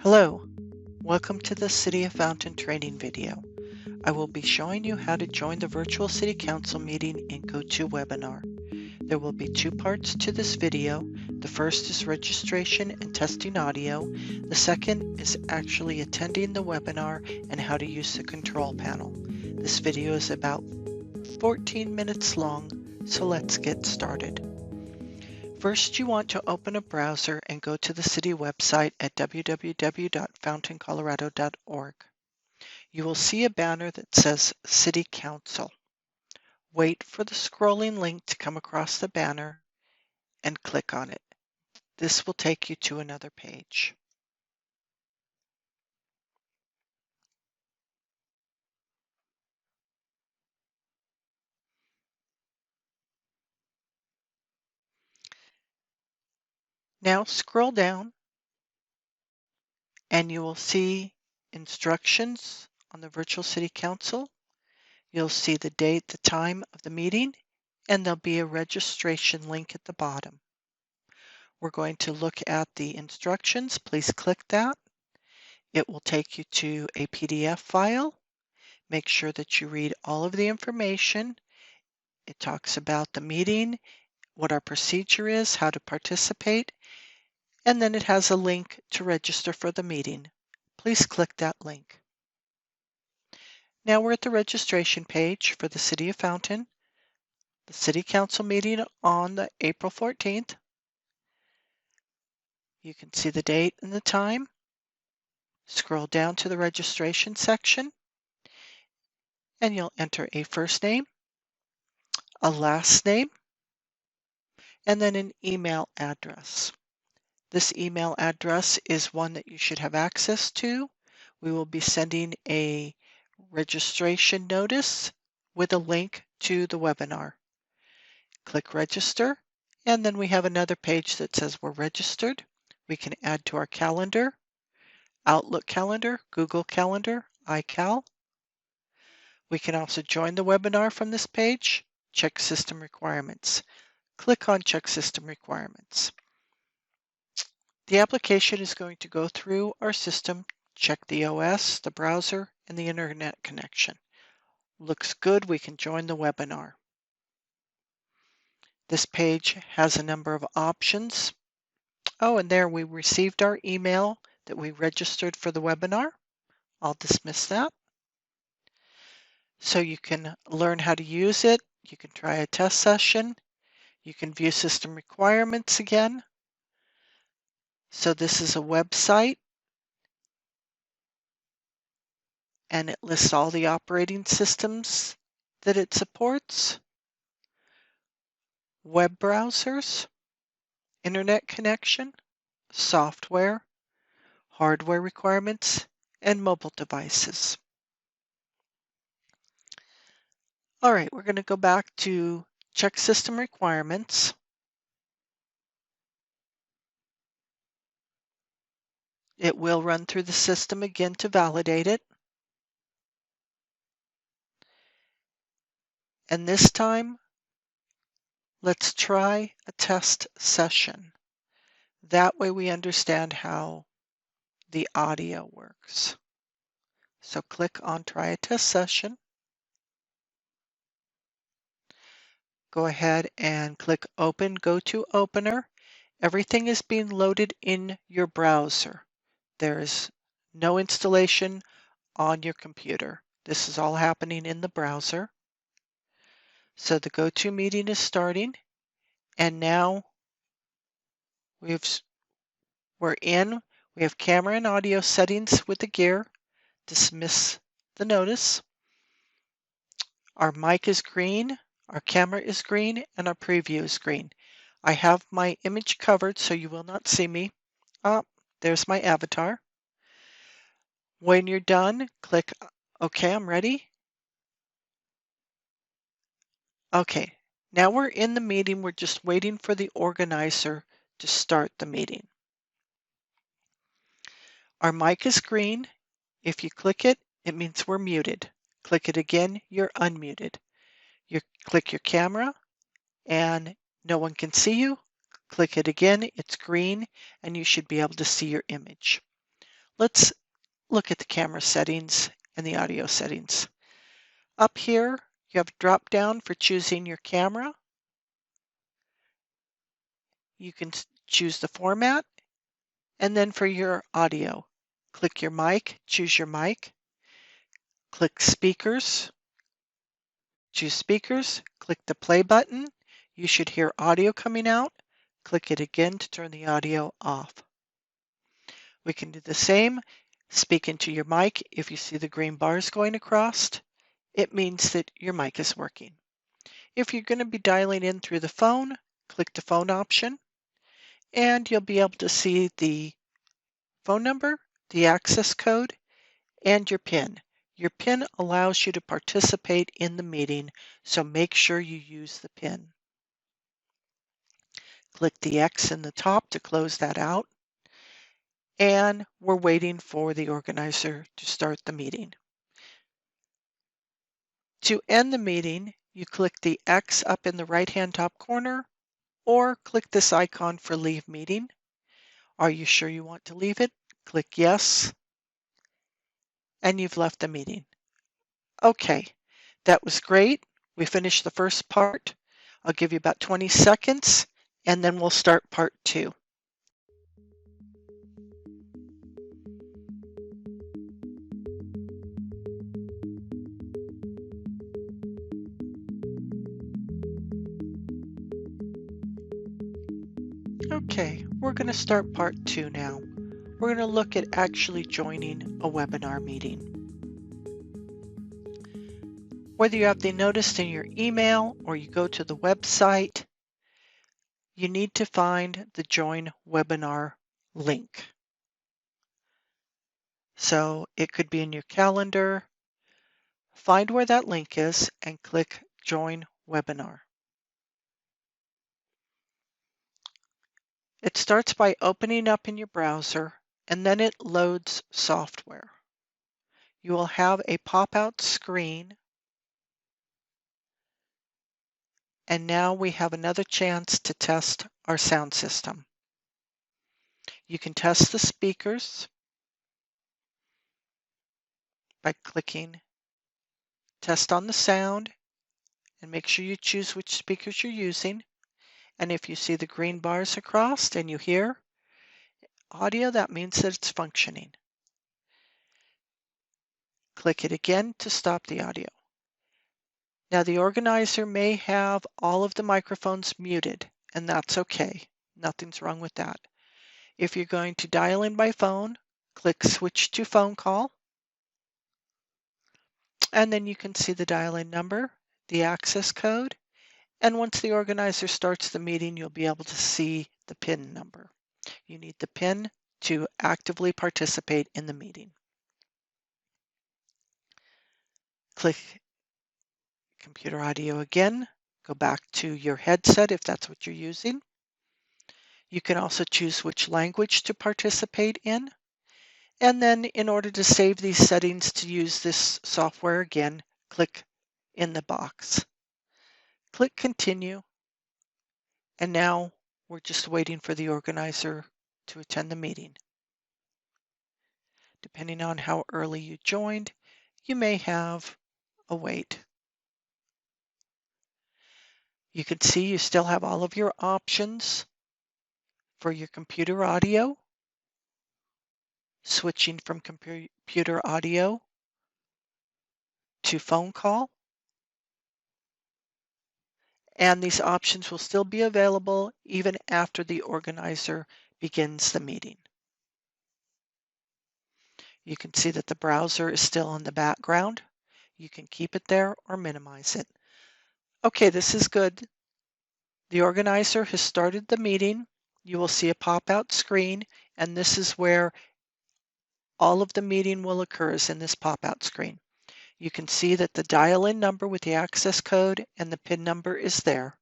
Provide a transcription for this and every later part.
Hello, welcome to the City of Fountain training video. I will be showing you how to join the virtual City Council meeting in GoToWebinar. There will be two parts to this video. The first is registration and testing audio. The second is actually attending the webinar and how to use the control panel. This video is about 14 minutes long, so let's get started. First, you want to open a browser and go to the city website at www.fountaincolorado.org. You will see a banner that says City Council. Wait for the scrolling link to come across the banner and click on it. This will take you to another page. Now scroll down and you will see instructions on the virtual City Council. You'll see the date, the time of the meeting, and there'll be a registration link at the bottom. We're going to look at the instructions. Please click that. It will take you to a PDF file. Make sure that you read all of the information. It talks about the meeting, what our procedure is, how to participate, and then it has a link to register for the meeting. Please click that link. Now we're at the registration page for the City of Fountain, the City Council meeting on the April 14th. You can see the date and the time. Scroll down to the registration section and you'll enter a first name, a last name, and then an email address. This email address is one that you should have access to. We will be sending a registration notice with a link to the webinar. Click register, and then we have another page that says we're registered. We can add to our calendar, Outlook calendar, Google Calendar, iCal. We can also join the webinar from this page, check system requirements. Click on check system requirements. The application is going to go through our system, check the OS, the browser, and the internet connection. Looks good, we can join the webinar. This page has a number of options. Oh, and there we received our email that we registered for the webinar. I'll dismiss that. So you can learn how to use it. You can try a test session. You can view system requirements again. So this is a website and it lists all the operating systems that it supports, web browsers, internet connection, software, hardware requirements, and mobile devices. All right, we're going to go back to check system requirements. It will run through the system again to validate it. And this time, let's try a test session. That way we understand how the audio works. So click on Try a Test Session. Go ahead and click Open, go to Opener. Everything is being loaded in your browser. There is no installation on your computer. This is all happening in the browser. So the GoTo meeting is starting, and now we're in. We have camera and audio settings with the gear. Dismiss the notice. Our mic is green, our camera is green, and our preview is green. I have my image covered so you will not see me. There's my avatar. When you're done, click OK, I'm ready. Okay, now we're in the meeting. We're just waiting for the organizer to start the meeting. Our mic is green. If you click it, it means we're muted. Click it again, you're unmuted. You click your camera and no one can see you. Click it again, it's green, and you should be able to see your image. Let's look at the camera settings and the audio settings. Up here, you have a drop down for choosing your camera. You can choose the format, and then for your audio, click your mic, choose your mic, click speakers, choose speakers, click the play button. You should hear audio coming out. Click it again to turn the audio off. We can do the same. Speak into your mic. If you see the green bars going across, it means that your mic is working. If you're going to be dialing in through the phone, click the phone option, and you'll be able to see the phone number, the access code, and your PIN. Your PIN allows you to participate in the meeting, so make sure you use the PIN. Click the X in the top to close that out, and we're waiting for the organizer to start the meeting. To end the meeting, you click the X up in the right-hand top corner, or click this icon for Leave Meeting. Are you sure you want to leave it? Click Yes, and you've left the meeting. Okay, that was great. We finished the first part. I'll give you about 20 seconds, and then we'll start part 2. Okay, we're going to start part 2 now. We're going to look at actually joining a webinar meeting. Whether you have the notice in your email or you go to the website, you need to find the Join Webinar link. So it could be in your calendar. Find where that link is and click Join Webinar. It starts by opening up in your browser, and then it loads software. You will have a pop-out screen, and now we have another chance to test our sound system. You can test the speakers by clicking Test on the Sound, and make sure you choose which speakers you're using. And if you see the green bars across and you hear audio, that means that it's functioning. Click it again to stop the audio. Now the organizer may have all of the microphones muted, and that's okay. Nothing's wrong with that. If you're going to dial in by phone, click Switch to Phone Call, and then you can see the dial-in number, the access code, and once the organizer starts the meeting, you'll be able to see the PIN number. You need the PIN to actively participate in the meeting. Click Computer Audio again. Go back to your headset if that's what you're using. You can also choose which language to participate in. And then in order to save these settings to use this software again, click in the box. Click Continue. And now we're just waiting for the organizer to attend the meeting. Depending on how early you joined, you may have a wait. You can see you still have all of your options for your computer audio, switching from computer audio to phone call. And these options will still be available even after the organizer begins the meeting. You can see that the browser is still in the background. You can keep it there or minimize it. Okay, this is good. The organizer has started the meeting. You will see a pop-out screen, and this is where all of the meeting will occur is in this pop-out screen. You can see that the dial-in number with the access code and the PIN number is there.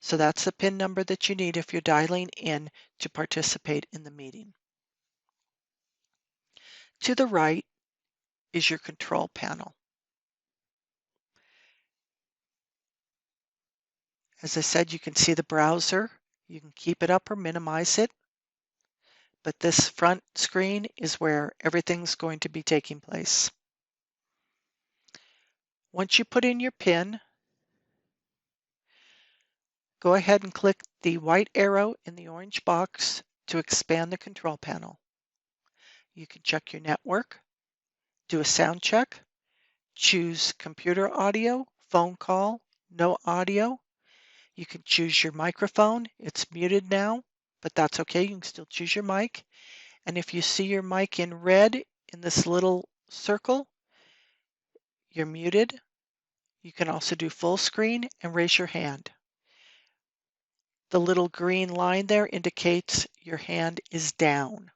So that's the PIN number that you need if you're dialing in to participate in the meeting. To the right is your control panel. As I said, you can see the browser. You can keep it up or minimize it, but this front screen is where everything's going to be taking place. Once you put in your PIN, go ahead and click the white arrow in the orange box to expand the control panel. You can check your network, do a sound check, choose computer audio, phone call, no audio. You can choose your microphone. It's muted now, but that's okay. You can still choose your mic. And if you see your mic in red in this little circle, you're muted. You can also do full screen and raise your hand. The little green line there indicates your hand is down.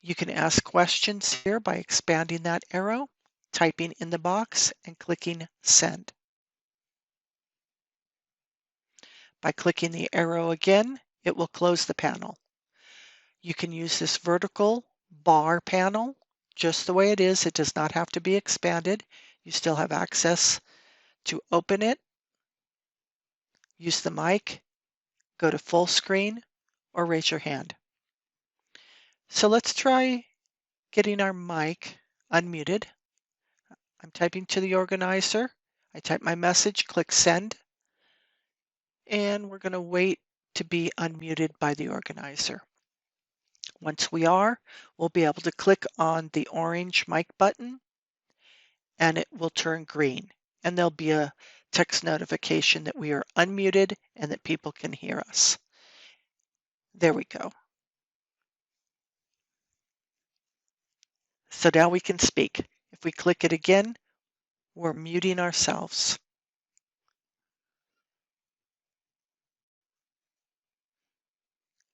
You can ask questions here by expanding that arrow, typing in the box, and clicking send. By clicking the arrow again, it will close the panel. You can use this vertical bar panel just the way it is. It does not have to be expanded. You still have access to open it, use the mic, go to full screen, or raise your hand. So let's try getting our mic unmuted. I'm typing to the organizer. I type my message, click send, and we're going to wait to be unmuted by the organizer. Once we are, we'll be able to click on the orange mic button and it will turn green. And there'll be a text notification that we are unmuted and that people can hear us. There we go. So now we can speak. If we click it again, we're muting ourselves.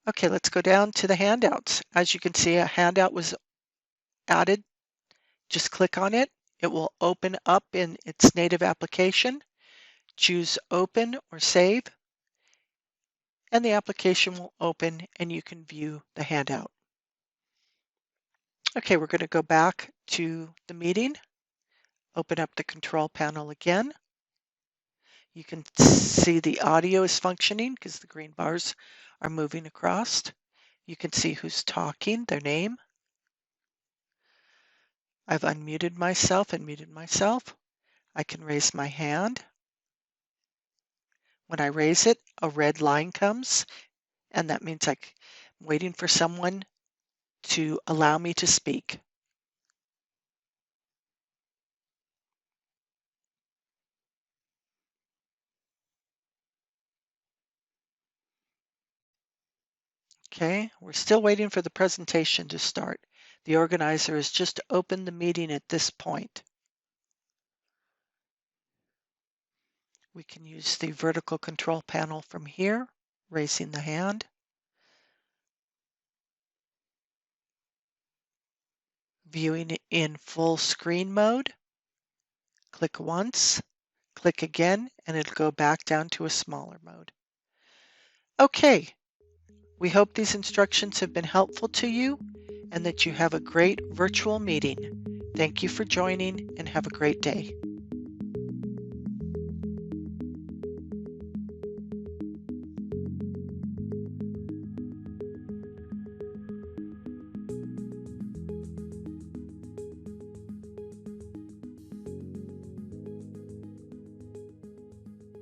Okay, let's go down to the handouts. As you can see, a handout was added. Just click on it. It will open up in its native application. Choose Open or Save, and the application will open and you can view the handout. Okay, we're going to go back to the meeting. Open up the control panel again. You can see the audio is functioning because the green bars are moving across. You can see who's talking, their name. I've unmuted myself and muted myself. I can raise my hand. When I raise it, a red line comes, and that means I'm waiting for someone to allow me to speak. Okay, we're still waiting for the presentation to start. The organizer has just opened the meeting at this point. We can use the vertical control panel from here, raising the hand. Viewing it in full screen mode. Click once, click again, and it'll go back down to a smaller mode. Okay, we hope these instructions have been helpful to you and that you have a great virtual meeting. Thank you for joining and have a great day.